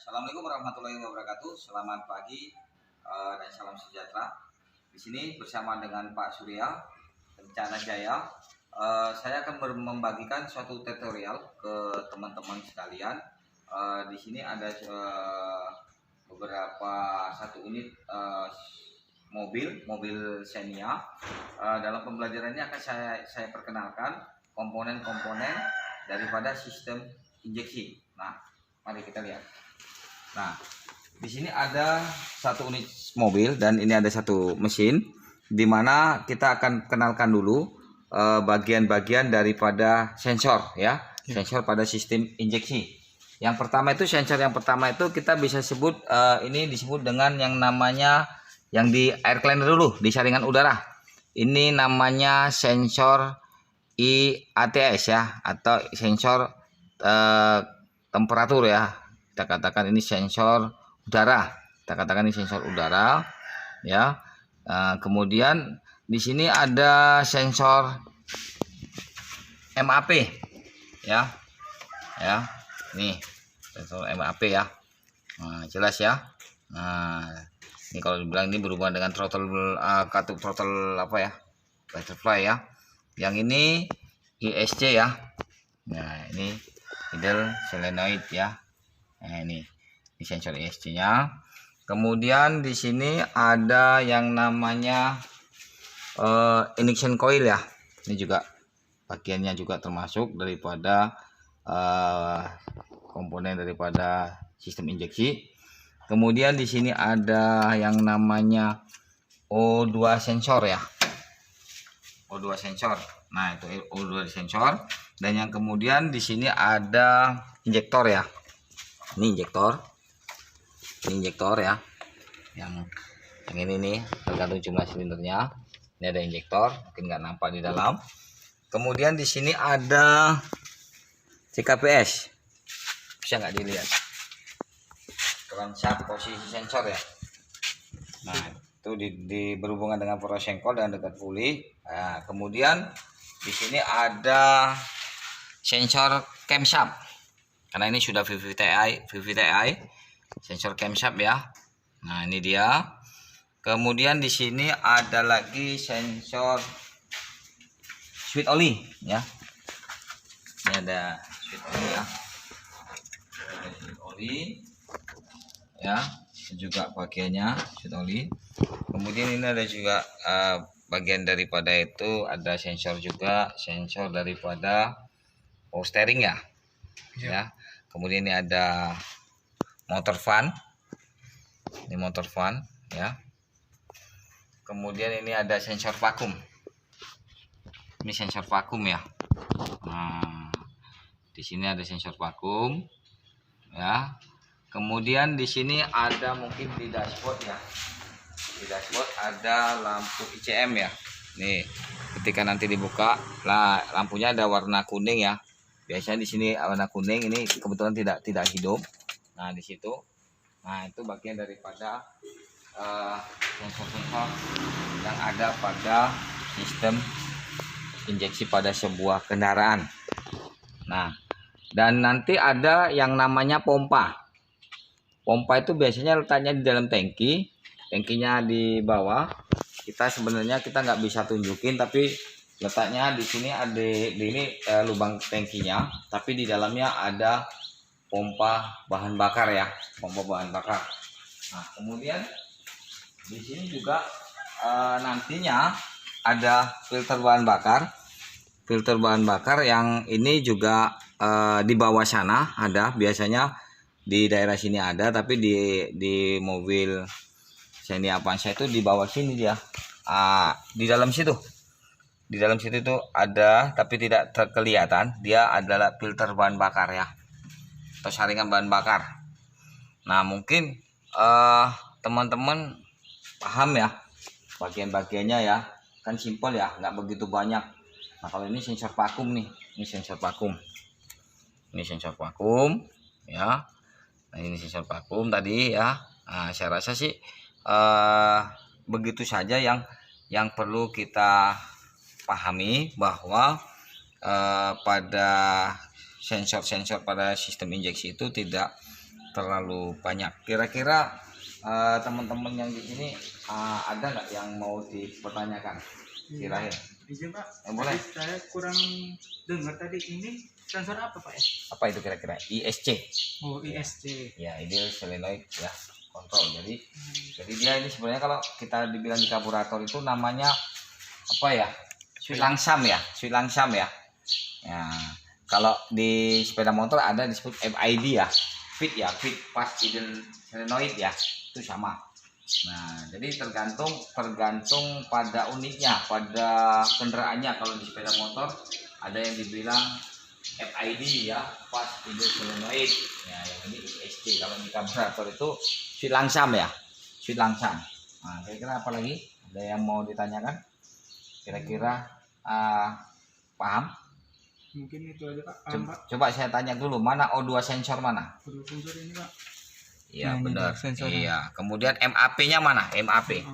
Assalamualaikum warahmatullahi wabarakatuh. Selamat pagi dan salam sejahtera. Di sini bersama dengan Pak Surya Kencana Jaya. Saya akan membagikan suatu tutorial ke teman-teman sekalian. Di sini ada beberapa satu unit mobil Xenia. Dalam pembelajaran ini akan saya perkenalkan komponen-komponen daripada sistem injeksi. Nah, mari kita lihat. Nah, di sini ada satu unit mobil dan ini ada satu mesin, di mana kita akan kenalkan dulu bagian-bagian daripada sensor ya, sensor pada sistem injeksi. Yang pertama itu kita bisa sebut ini disebut dengan yang namanya yang di air cleaner dulu, di saringan udara. Ini namanya sensor IATS ya, atau sensor temperatur ya. Kita katakan ini sensor udara. Kita katakan ini sensor udara ya. Kemudian di sini ada sensor MAP ya. Ya. Nih, sensor MAP ya. Nah, jelas ya. Nah, ini kalau dibilang ini berhubungan dengan throttle katup throttle apa ya? Butterfly ya. Yang ini ISC ya. Nah, ini idle solenoid ya. Nah, ini sensor ESC-nya. Kemudian di sini ada yang namanya ignition coil ya. Ini juga bagiannya juga termasuk daripada komponen daripada sistem injeksi. Kemudian di sini ada yang namanya O2 sensor ya. O2 sensor. Nah, itu O2 sensor. Dan yang kemudian di sini ada injektor ya. Ini injektor ya, yang ini nih tergantung jumlah silindernya. Ini ada injektor, mungkin nggak nampak di dalam. Kemudian di sini ada CKPS, bisa nggak dilihat, crankshaft posisi sensor ya. Nah, itu berhubungan dengan porosengkol dan dekat puli. Nah, kemudian di sini ada sensor camshaft. Karena ini sudah VVTi sensor camshaft ya. Nah, ini dia. Kemudian di sini ada lagi sensor sweet oli ya. Ini ada sweet oli ya. Sweet oli ya, juga bagiannya sweet oli. Kemudian ini ada juga bagian daripada itu ada sensor juga, sensor daripada power steering ya. Ya. Kemudian ini ada motor fan. Ini motor fan ya. Kemudian ini ada sensor vakum. Ini sensor vakum ya. Nah, di sini ada sensor vakum ya. Kemudian di sini ada mungkin di dashboard ya. Di dashboard ada lampu ICM ya. Nih, ketika nanti dibuka, lah lampunya ada warna kuning ya. Biasanya di sini warna kuning, ini kebetulan tidak hidup. Nah, di situ. Nah, itu bagian daripada sensor-sensor yang ada pada sistem injeksi pada sebuah kendaraan. Nah, dan nanti ada yang namanya pompa. Pompa itu biasanya letaknya di dalam tangki, tangkinya di bawah. Kita nggak bisa tunjukin, tapi letaknya di sini ada ini lubang tangkinya, tapi di dalamnya ada pompa bahan bakar ya, pompa bahan bakar. Nah, kemudian di sini juga nantinya ada filter bahan bakar yang ini juga di bawah sana ada, biasanya di daerah sini ada, tapi di mobil Xenia Avanza itu di bawah sini dia. Di dalam situ itu ada, tapi tidak kelihatan. Dia adalah filter bahan bakar ya, atau saringan bahan bakar. Nah, mungkin teman-teman paham ya bagian-bagiannya ya, kan simpel ya, nggak begitu banyak. Nah, kalau ini sensor vakum nih, ini sensor vakum ya. Nah, ini sensor vakum tadi ya. Nah, saya rasa sih begitu saja yang perlu kita pahami, bahwa pada sensor-sensor pada sistem injeksi itu tidak terlalu banyak. Kira-kira teman-teman yang di sini ada nggak yang mau dipertanyakan? Kirain. Izin Pak, Boleh. saya kurang dengar tadi, ini sensor apa Pak ya? Apa itu kira-kira? ISC. Oh, ISC. Ya, ideal solenoid ya kontrol. Jadi dia ini sebenarnya kalau kita dibilang di karburator itu namanya apa ya? Swilangsam ya, swilangsam ya. Ya, kalau di sepeda motor ada disebut FID ya, fit ya, fit fast idle solenoid ya, itu sama. Nah, jadi tergantung pada unitnya, pada kendaraannya. Kalau di sepeda motor ada yang dibilang FID ya, fast idle solenoid. Ya, yang ini ISC. Kalau di karburator itu swilangsam ya, swilangsam. Nah, kira-kira apa lagi? Ada yang mau ditanyakan? Kira-kira paham? Mungkin itu aja Pak. Coba saya tanya dulu, mana O2 sensor mana? O2 sensor ini Pak. Iya, Nah, benar. sensornya. Iya. Kemudian MAP-nya mana? MAP.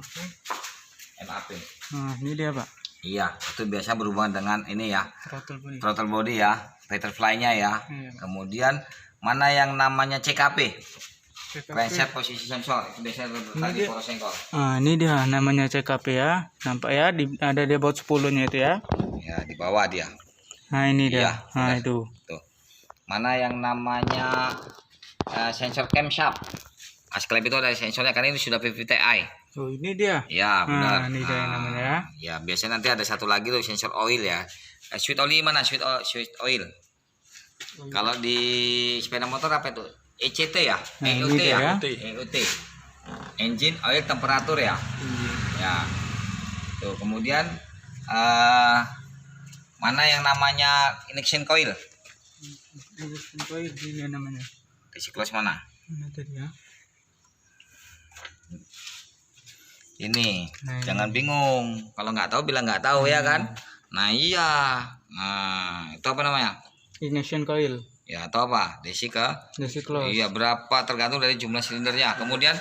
MAP. Nah, ini dia Pak. Iya, itu biasa berhubungan dengan ini ya, Throttle body. throttle body ya, butterfly-nya ya. Iya. Kemudian mana yang namanya CKP? CKP. Preset posisi sensor. Itu biasanya terletak di dia. poros sengkol. Ah, ini dia namanya CKP ya. Nampak ya, ada di baut 10-nya itu ya. Ya, di bawah dia. Nah, ini dia. Iya, Nah, benar. itu. Tuh. Mana yang namanya sensor camshaft? Asklep itu ada sensornya, karena ini sudah PVTi. Oh, ini dia. Ya, benar. Nah, ini dia yang namanya ya. Ya, biasanya nanti ada satu lagi tuh sensor oil ya. Sweet oil mana? Sweet oil. Kalau di sepeda motor apa itu? ECT ya? Nah, EOT ini dia ya? ya. EOT. Engine oil temperatur ya. Ya. Tuh, kemudian mana yang namanya ignition coil? Ini namanya. Di siklus mana? Mana tadi ya? Ini. Nah, Jangan bingung. Kalau nggak tahu bilang nggak tahu ya kan? Nah, iya. Nah, itu apa namanya? Ignition coil. Ya, atau apa? Desika. Desiklus. Iya, berapa tergantung dari jumlah silindernya. Kemudian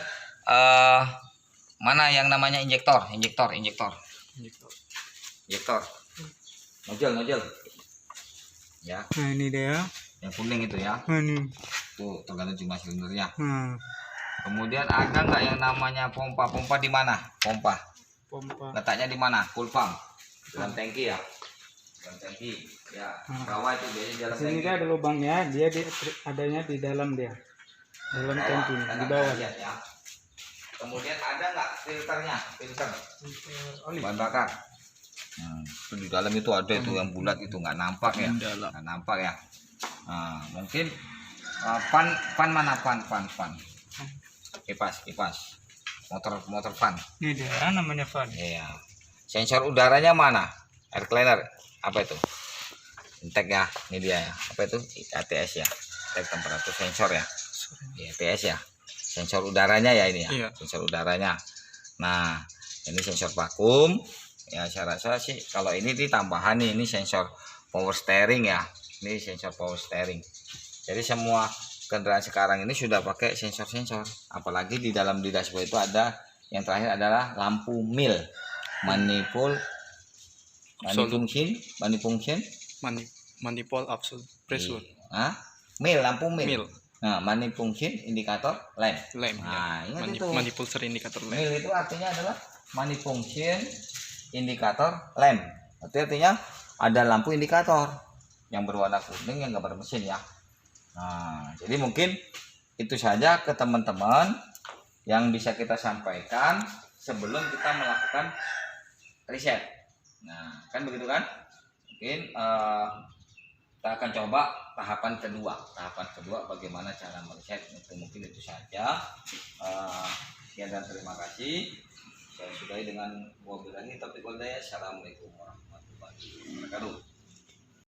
mana yang namanya injektor? Injektor. Nojol. Ya, Nah, ini dia. yang kuning itu ya. Nah, ini. Tuh, tergantung jumlah silindernya. Nah, Kemudian ada nggak yang namanya pompa? Pompa di mana? Pompa. Letaknya di mana? Full pump. Dalam tangki ya. Dalam tangki. Ya, bawah itu biasanya di dalam sini tangki. dia ada lubangnya, dia adanya di dalam dia. Dalam tangki, di bawah. Lihat ya. Kemudian ada nggak filternya? Filter Oli. bahan bakar. Itu di dalam itu ada itu yang bulat itu, nggak nampak ya. Nggak nampak ya. Nah, mungkin fan mana? Fan. Kipas. Motor fan. Ini dia namanya fan. Iya. Sensor udaranya mana? Air cleaner. Apa itu? Intake ya. Ini dia ya. Apa itu? ATS ya. Intake temperatur sensor ya. Iya, ATS ya. Sensor udaranya ya ini ya. Iya. Sensor udaranya. Nah, ini sensor vakum. Ya, saya rasa sih kalau ini tambahan nih, ini sensor power steering ya. Ini sensor power steering. Jadi semua kendaraan sekarang ini sudah pakai sensor-sensor. Apalagi di dalam dashboard itu ada yang terakhir adalah lampu mil, manifold absolute pressure. Mil, lampu mil. Mil. Nah, manifunction indikator lamp. Nah, ingat itu. Manifolder indikator lamp. Mil itu artinya adalah manifunction indikator lamp. Itu artinya ada lampu indikator yang berwarna kuning yang gambar mesin ya. Nah, jadi mungkin itu saja ke teman-teman yang bisa kita sampaikan sebelum kita melakukan riset. Nah, kan begitu kan? Mungkin kita akan coba tahapan kedua bagaimana cara meriset. Mungkin itu saja. Sekian dan terima kasih. Saya sudahi dengan wabillahi taufiq wal hidayah. Assalamualaikum warahmatullahi wabarakatuh.